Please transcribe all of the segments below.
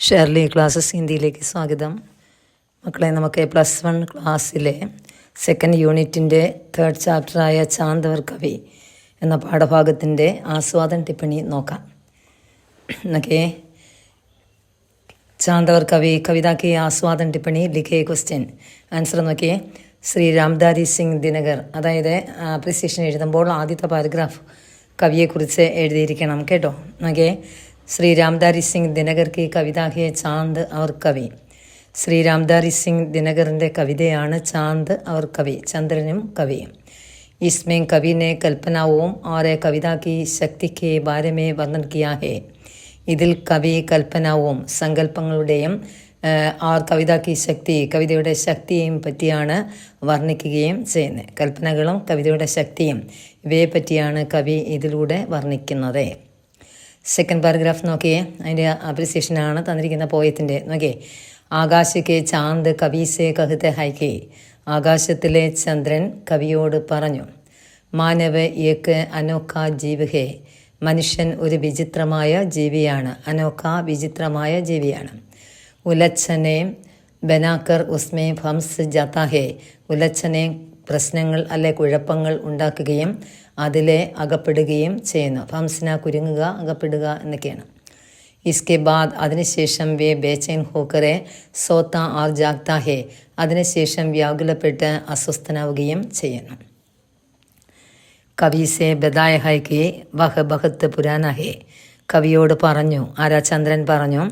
Shirley classes ഹിന്ദിയിലേക്ക് സ്വാഗതം. മക്കളെ, നമുക്ക് +1 ക്ലാസ്സിലെ സെക്കൻഡ് യൂണിറ്റിൻ്റെ 3rd ചാപ്റ്ററായ ചാന്ദ് ഔർ കവി എന്ന പാഠഭാഗത്തിൻ്റെ ആസ്വാദൻ ടിപ്പണി നോക്കാം. ഓക്കെ, ചാന്ദ് ഔർ കവി കവിതാക്ക് ആസ്വാദൻ ടിപ്പണി ലിഖേ ക്വസ്റ്റ്യൻ ആൻസർ നോക്കിയേ. ശ്രീ രാംധാരി സിംഗ് ദിനകർ, അതായത് അപ്രിസിയേഷൻ എഴുതുമ്പോൾ ആദ്യത്തെ പാരഗ്രാഫ് കവിയെക്കുറിച്ച് എഴുതിയിരിക്കണം കേട്ടോ. ഓക്കെ, ശ്രീ രാംധാരി സിംഗ് ദിനകർ की कविता है चांद और कवി. ശ്രീ രാംധാരി സിംഗ് ദിനകറിൻ്റെ കവിതയാണ് ചാന്ദ് और कवि, ചന്ദ്രനും കവിയും. इसमें कवि ने कल्पनाओं और कविता की शक्ति के बारे में वर्णन किया है. ഇതിൽ കവി കൽപ്പനാവും സങ്കല്പങ്ങളുടെയും ആർ കവിതാക്കി ശക്തി, കവിതയുടെ ശക്തിയെയും പറ്റിയാണ് വർണ്ണിക്കുകയും ചെയ്യുന്നത്. കൽപ്പനകളും കവിതയുടെ ശക്തിയും ഇവയെ പറ്റിയാണ് കവി ഇതിലൂടെ വർണ്ണിക്കുന്നത്. സെക്കൻഡ് പാരഗ്രാഫ് നോക്കിയേ, അതിൻ്റെ അപ്രിസിയേഷനാണ് തന്നിരിക്കുന്ന പോയത്തിൻ്റെ. നോക്കിയേ, ആകാശക്കെ ചാന്ദ് കവീസെ കഹത്തെ ഹൈക്കെ, ആകാശത്തിലെ ചന്ദ്രൻ കവിയോട് പറഞ്ഞു. മാനവ് ഏക്ക് അനോഖ ജീവ് ഹേ, മനുഷ്യൻ ഒരു വിചിത്രമായ ജീവിയാണ്. അനോഖ വിചിത്രമായ ജീവിയാണ്. ഉലച്ഛനെ ബനാക്കർ ഉസ്മേ ഭംസ് ജാത്താ ഹേ, ഉലച്ഛനെ പ്രശ്നങ്ങൾ അല്ലെ കുഴപ്പങ്ങൾ ഉണ്ടാക്കുകയും അതിലെ അകപ്പെടുകയും ചെയ്യുന്നു. ഭംസിന കുരുങ്ങുക, അകപ്പെടുക എന്നൊക്കെയാണ്. ഇസ്കെ ബാദ് അതിനുശേഷം വേ ബേച്ചൈൻ ഹോക്കറെ സോത്ത ആർ ജാഗ്താ ഹേ, അതിനുശേഷം വ്യാകുലപ്പെട്ട് അസ്വസ്ഥനാവുകയും ചെയ്യുന്നു. കവി സെ ബദായ ഹൈ കെ വഹ് ബഹത്ത് പുരാന ഹേ, കവിയോട് പറഞ്ഞു, ആരാ ചന്ദ്രൻ പറഞ്ഞു,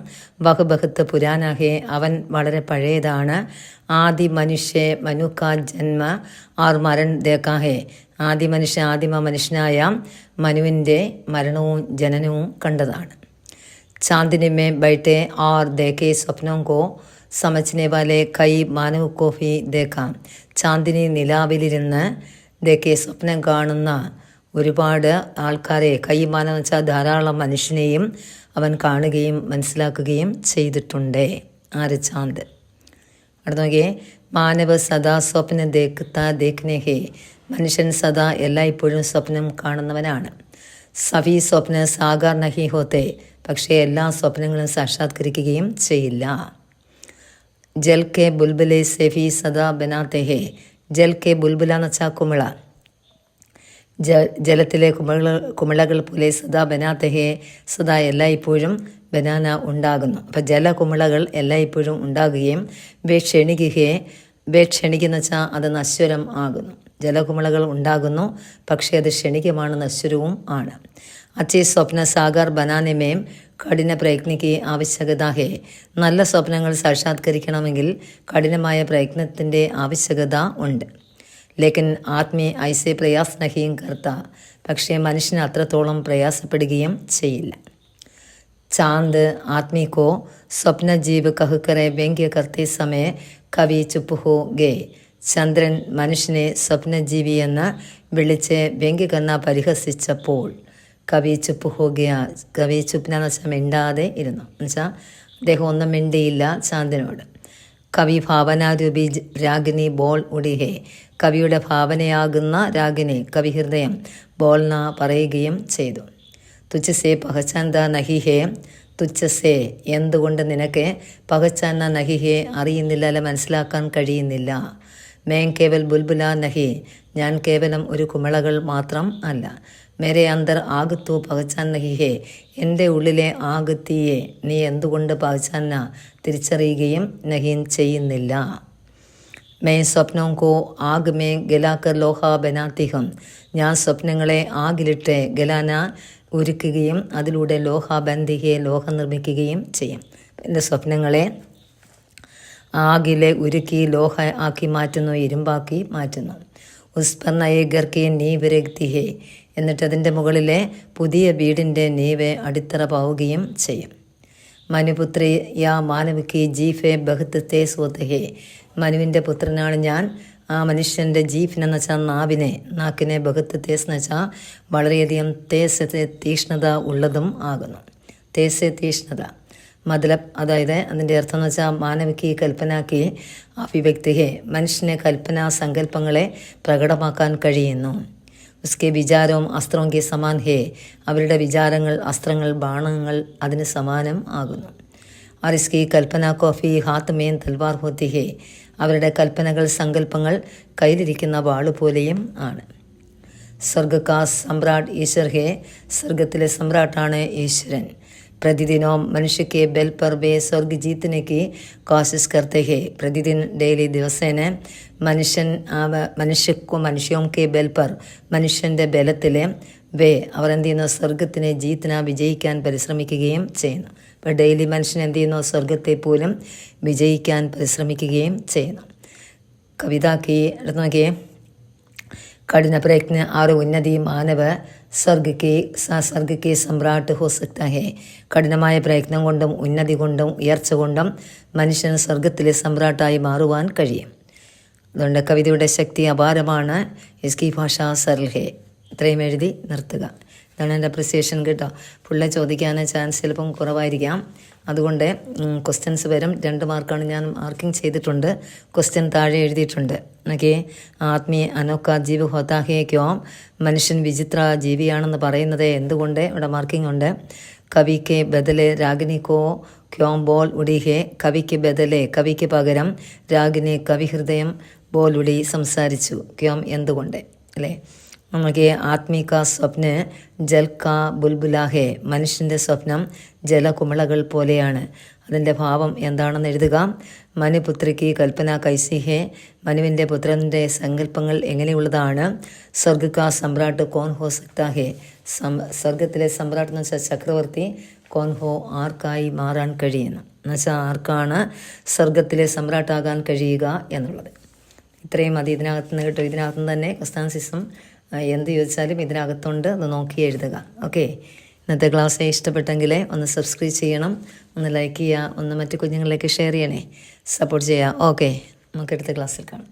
വഹ് ബഹത്ത് പുരാന ഹേ, അവൻ വളരെ പഴയതാണ്. ആദി മനുഷ്യ മനുക്ക ജന്മ ആർ മരൺ ദേക്കാ ഹേ, ആദിമ മനുഷ്യനായ മനുവിൻ്റെ മരണവും ജനനവും കണ്ടതാണ്. ചാന്ദിനി മേ ബൈഠെ ആർ ദേഖെ സ്വപ്നോं को समझने वाले कई मानव को भी देखा, ചാന്ദിനി നിലാവിലിരുന്ന് ദേഖെ സ്വപ്നം കാണുന്ന ഒരുപാട് ആൾക്കാരെ, കൈമാനം വെച്ചാൽ ധാരാളം മനുഷ്യനെയും അവൻ കാണുകയും മനസ്സിലാക്കുകയും ചെയ്തിട്ടുണ്ട്. ആര്? ചാന്ദ്. അടുത്ത നോക്കിയേ, മാനവ സദാ സ്വപ്ന ദേഖ്നെ ഹേ, മനുഷ്യൻ സദാ എല്ലായ്പ്പോഴും സ്വപ്നം കാണുന്നവനാണ്. സഭി സ്വപ്ന സാഗാർ നഹി ഹോത്തെ, പക്ഷേ എല്ലാ സ്വപ്നങ്ങളും സാക്ഷാത്കരിക്കുകയും ചെയ്യില്ല. ജൽ കെ ബുൽബുലെ സെഫി സദാ ബനാത്തെ ഹേ, ജൽ കെ ബുൽബുല എന്ന് വെച്ചാൽ കുമിള, ജലത്തിലെ കുമിളകൾ പോലെ സദാ ബനാത്തെ ഹേ, സദാ എല്ലായ്പ്പോഴും ബനാന ഉണ്ടാകുന്നു. അപ്പം ജലകുമിളകൾ എല്ലായ്പ്പോഴും ഉണ്ടാകുകയും ക്ഷണിക്കുന്ന വെച്ചാൽ അത് നശ്വരം ആകുന്നു. ജലകുമിളകൾ ഉണ്ടാകുന്നു, പക്ഷേ അത് ക്ഷണികമാണ്, നശ്വരവും ആണ്. അച്ഛേ സ്വപ്ന സാഗർ ബനാനമേം കഠിന പ്രയത്നിക്ക് ആവശ്യകത ഹേ, നല്ല സ്വപ്നങ്ങൾ സാക്ഷാത്കരിക്കണമെങ്കിൽ കഠിനമായ പ്രയത്നത്തിൻ്റെ ആവശ്യകത ഉണ്ട്. ലേക്കിൻ ആത്മീ ഐസെ പ്രയാസ് നഹിയും കർത്ത, പക്ഷേ മനുഷ്യന് അത്രത്തോളം പ്രയാസപ്പെടുകയും ചെയ്യില്ല. ചാന്ദ് ആത്മീ കോ സ്വപ്ന ജീവ് കഹുക്കറെ വ്യംഗ്യ കർത്തെ സമയ കവി ചുപ്പ് ഹോ ഗേ, ചന്ദ്രൻ മനുഷ്യനെ സ്വപ്നജീവി എന്ന് വിളിച്ച് വ്യംഗ്യകർണ പരിഹസിച്ചപ്പോൾ കവി ചുപ്പ് ഹോ ഗയ, കവി ചുപ്പിനെന്ന് വെച്ചാൽ മിണ്ടാതെ ഇരുന്നു. എന്നുവെച്ചാൽ അദ്ദേഹം ഒന്നും മിണ്ടിയില്ല ചാന്ദിനോട്. കവി ഭാവനാരൂപി രാഗിനി ബോൾ ഉടിഹേ, കവിയുടെ ഭാവനയാകുന്ന രാഗിനി, കവി ഹൃദയം ബോൾന പറയുകയും ചെയ്തു. തുച്ഛസേ പഹച്ചാന്ത നഹിഹേ, തുച്ഛസേ എന്തുകൊണ്ട് നിനക്ക്, പഹച്ചാന നഹിഹേ അറിയുന്നില്ല, അല്ല മനസ്സിലാക്കാൻ കഴിയുന്നില്ല. മേൻ കേവൽ ബുൽബുല നഹി, ഞാൻ കേവലം ഒരു കുമിളകൾ മാത്രം അല്ല. മേരെ അന്തർ ആഗത്തു പഹച്ചാൻ നഹിഹേ, എൻ്റെ ഉള്ളിലെ ആഗത്തിയെ നീ എന്തുകൊണ്ട് പഹച്ചാന തിരിച്ചറിയുകയും നഹീൻ ചെയ്യുന്നില്ല. മേ സ്വപ്നോं को ആഗ് മേ ഗലാക്കർ ലോഹ ബനാത്തി ഹും, ഞാൻ സ്വപ്നങ്ങളെ ആഗിലിട്ട് ഗലാന ഉരുക്കുകയും അതിലൂടെ ലോഹ ബന്ധിയെ ലോഹം നിർമ്മിക്കുകയും ചെയ്യും. എൻ്റെ സ്വപ്നങ്ങളെ ആകിലെ ഉരുക്കി ലോഹ ആക്കി മാറ്റുന്നു, ഇരുമ്പാക്കി മാറ്റുന്നു. ഉസ് നയെ ഘർ കി നീവ് രഖ്തി ഹേ, എന്നിട്ട് അതിൻ്റെ മുകളിലെ പുതിയ വീടിൻ്റെ നീവ് അടിത്തറ പാവുകയും ചെയ്യും. മനുപുത്രി യാ മാനവിക്ക് ജീഫെ ബഹത്ത് തേസ് ഹോത്തെ ഹേ, മനുവിൻ്റെ പുത്രനാണ് ഞാൻ. ആ മനുഷ്യൻ്റെ ജീഫിനെന്ന് വെച്ചാൽ നാക്കിനെ ബഹത്ത് തേസ് എന്ന് വെച്ചാൽ വളരെയധികം തീഷ്ണത ഉള്ളതും ആകുന്നു. തീഷ്ണത മതലബ്, അതായത് അതിൻ്റെ അർത്ഥം എന്ന് വെച്ചാൽ മാനവിക്ക് കൽപ്പനാക്കി അഭിവ്യക്തിയെ, മനുഷ്യനെ കൽപ്പനാ സങ്കല്പങ്ങളെ പ്രകടമാക്കാൻ കഴിയുന്നു. ഉസ്കെ വിചാരവും അസ്ത്രവും സമാൻ ഹേ, അവരുടെ വിചാരങ്ങൾ, അസ്ത്രങ്ങൾ, ബാണങ്ങൾ അതിന് സമാനം ആകുന്നു. और इसकी कल्पना കോഫി ഹാത്ത് മേൻ തൽവാർ ഹോത്തി ഹേ. അവരുടെ കൽപ്പനകൾ സങ്കല്പങ്ങൾ കയ്യിലിരിക്കുന്ന വാളുപോലെയും ആണ്. സ്വർഗ കാ സമ്രാട്ട് ഈശ്വർ ഹേ. സ്വർഗത്തിലെ സമ്രാട്ടാണ് ഈശ്വരൻ. പ്രതിദിനവും മനുഷ്യക്ക് ബൽ पर वे स्वर्ग जीतने की कोशिश करते हैं. प्रतिदिन ഡെയിലി ദിവസേന മനുഷ്യോം കെ ബൽ पर മനുഷ്യൻ്റെ ബലത്തിൽ വേ അവർ എന്ത് ചെയ്യുന്നു, സ്വർഗത്തിനെ വിജയിക്കാൻ പരിശ്രമിക്കുകയും ചെയ്യുന്നു. ഇപ്പോൾ ഡെയിലി മനുഷ്യൻ എന്ത് ചെയ്യുന്നു, സ്വർഗത്തെ പോലും വിജയിക്കാൻ പരിശ്രമിക്കുകയും ചെയ്യുന്നു. കവിതാക്ക് എടുത്ത് നോക്കിയേ. कठिन प्रयत्न और उन्नति मानव स्वर्ग के सम्राट हो सकता है. കഠിനമായ പ്രയത്നം കൊണ്ടും ഉന്നതി കൊണ്ടും ഉയർച്ച കൊണ്ടും മനുഷ്യൻ സ്വർഗത്തിലെ സമ്രാട്ടായി മാറുവാൻ കഴിയും. അതുകൊണ്ട് കവിതയുടെ ശക്തി അപാരമാണ്. ഇസ്കി ഭാഷ സർൽ ഹേ. ഇത്രയും എഴുതി നിർത്തുക. ഇതാണ് എൻ്റെ അപ്രിസിയേഷൻ കേട്ടോ. ഫുള്ള് ചോദിക്കാൻ ചാൻസ് ചിലപ്പം കുറവായിരിക്കാം. അതുകൊണ്ട് ക്വസ്റ്റ്യൻസ് വരും. 2 മാർക്കാണ് ഞാൻ മാർക്കിംഗ് ചെയ്തിട്ടുണ്ട്. ക്വസ്റ്റ്യൻ താഴെ എഴുതിയിട്ടുണ്ട്. ഓക്കെ. ആത്മീയ അനോക്ക ജീവ് ഹോത്താ ഹേ ക്യോ. മനുഷ്യൻ വിചിത്ര ജീവിയാണെന്ന് പറയുന്നത് എന്തുകൊണ്ട്? ഇവിടെ മാർക്കിംഗ് ഉണ്ട്. കവിക്ക് ബദലെ രാഗിനിക്കോ ക്യോം ബോൾ ഉടി ഹേ. കവിക്ക് ബദലെ, കവിക്ക് പകരം, രാഗിനി കവി ഹൃദയം ബോൾ ഉടി സംസാരിച്ചു. ക്യോം എന്തുകൊണ്ട് അല്ലേ. നമുക്ക് ആത്മീക സ്വപ്ന ജൽ കാ ബുൽബുലാ ഹേ. മനുഷ്യൻ്റെ സ്വപ്നം ജലകുമിളകൾ പോലെയാണ്. അതിൻ്റെ ഭാവം എന്താണെന്ന് എഴുതുക. മനുപുത്രിക്ക് കൽപ്പന കൈസി ഹേ. മനുവിൻ്റെ പുത്രൻ്റെ സങ്കല്പങ്ങൾ എങ്ങനെയുള്ളതാണ്? സ്വർഗ കാ സമ്രാട്ട് കോൻ ഹോ സക്താ ഹേ. സ്വർഗത്തിലെ സമ്രാട്ട് എന്ന് വെച്ചാൽ ചക്രവർത്തി. കോൻ ഹോ ആർക്കായി മാറാൻ കഴിയുന്നു എന്നുവെച്ചാൽ ആർക്കാണ് സ്വർഗത്തിലെ സമ്രാട്ടാകാൻ കഴിയുക എന്നുള്ളത്. ഇത്രയും മതി ഇതിനകത്തുനിന്ന് കേട്ടോ. ഇതിനകത്തുനിന്ന് തന്നെ കസ്താൻസിസം എന്ത് ചോദിച്ചാലും ഇതിനകത്തുണ്ട്. ഒന്ന് നോക്കി എഴുതുക. ഓക്കെ. ഇന്നത്തെ ക്ലാസ് ഇഷ്ടപ്പെട്ടെങ്കിൽ ഒന്ന് സബ്സ്ക്രൈബ് ചെയ്യണം, ഒന്ന് ലൈക്ക് ചെയ്യുക, ഒന്ന് മറ്റു കുഞ്ഞുങ്ങളിലേക്ക് ഷെയർ ചെയ്യണേ, സപ്പോർട്ട് ചെയ്യുക. ഓക്കെ, നമുക്ക് അടുത്ത ക്ലാസ്സിൽ കാണാം.